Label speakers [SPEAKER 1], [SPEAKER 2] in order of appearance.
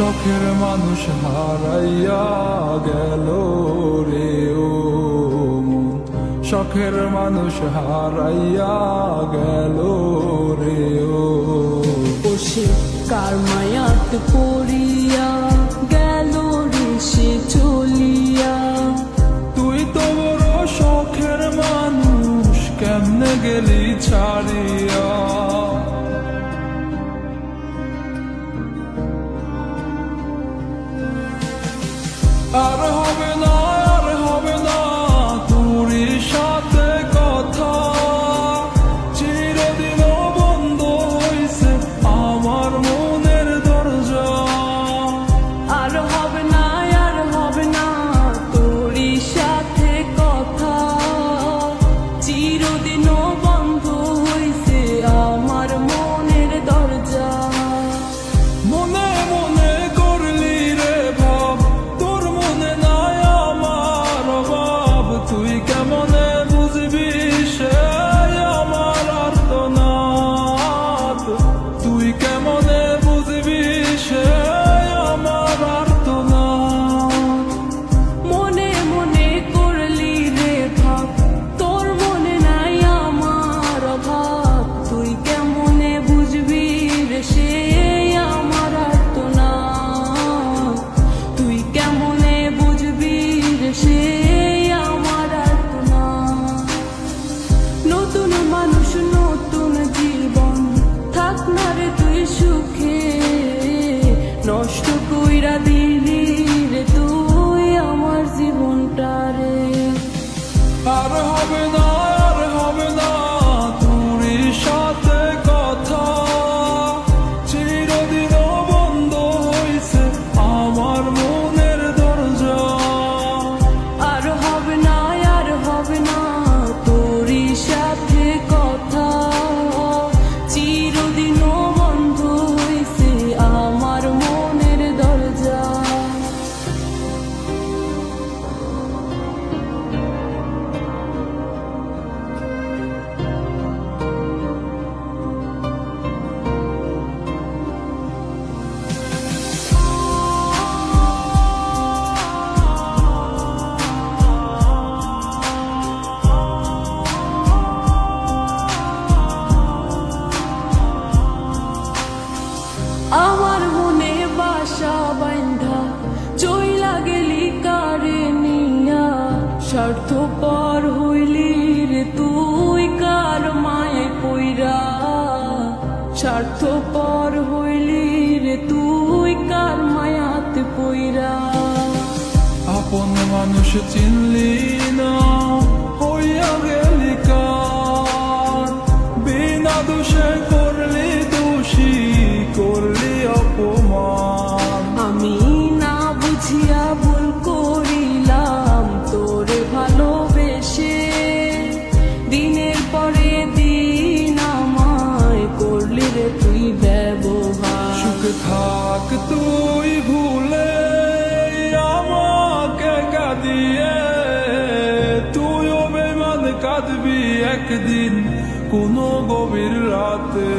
[SPEAKER 1] শখের মানুষ হারাইয়া গেল রে ও মন, শখের মানুষ হারাইয়া গেল রে ও।
[SPEAKER 2] সে কার মায়াত পড়িয়া গেল রে সে চলিয়া।
[SPEAKER 1] তুই তো বড় শখের মানুষ, কেমনে গেলি ছাড়িয়া। আর হবে না, আর হবে না তোরই সাথে কথা, চিরদিন বন্ধ হইছে আমার মনের দরজা।
[SPEAKER 2] আর হবে না, আর হবে না তোরই সাথে কথা, চিরদিনও বন্ধ হইছে আমার মনের দরজা।
[SPEAKER 1] মনে মনে করলি রে ভাব, তোর মনে নাই আমার অভাব। তুই কেমনে বুঝবি সে আমার আর্তনাদ, তুই কেমনে বুঝবি সে আমার আর্তনাদ।
[SPEAKER 2] মনে মনে করলি রে ভাব, তোর মনে নাই আমার অভাব। তুই কেমনে বুঝবি রে সে আমার আর্তনাদ, তুই কেমনে বুঝবি রে সে আমার আর্তনাদ। নতুন মানুষ নতুন জীবন, থাক না রে তুই সুখে, নষ্ট কইরা দিলি রে তুই আমার জীবনটা রে।
[SPEAKER 1] আর হবে না, আর হবে না তোরই সাথে কথা, চিরদিন বন্ধ হইছে আমার মনের দরজা।
[SPEAKER 2] আর হবে না, আর হবে না তোরই সাথে কথা, চিরদিনও বন্ধ হইছে আমার মনের দরজা। আমার মনে বাসা বাইন্ধা চইলা গেলি কারে নিয়া, স্বার্থপর হইলি রে তুই কার মায়ে পইরা। স্বার্থপর হইলি রে তুই কার মায়াতে পইরা।
[SPEAKER 1] আপন মানুষ চিনলি না, হইয়া গেলি কার, বিনা দোষে করলি দোষী, করলি অপমান।
[SPEAKER 2] আমি না বুঝিয়া ভুল করিলাম তোরে ভালোবেসে, দিনের পরে দিন আমায় করলি রে তুই ব্যবহার।
[SPEAKER 1] সুখে থাক তুই ভুলে আমাকে কাঁদিয়ে, তুইও বেমান কাঁদবি একদিন কোনো গভীর রাতে।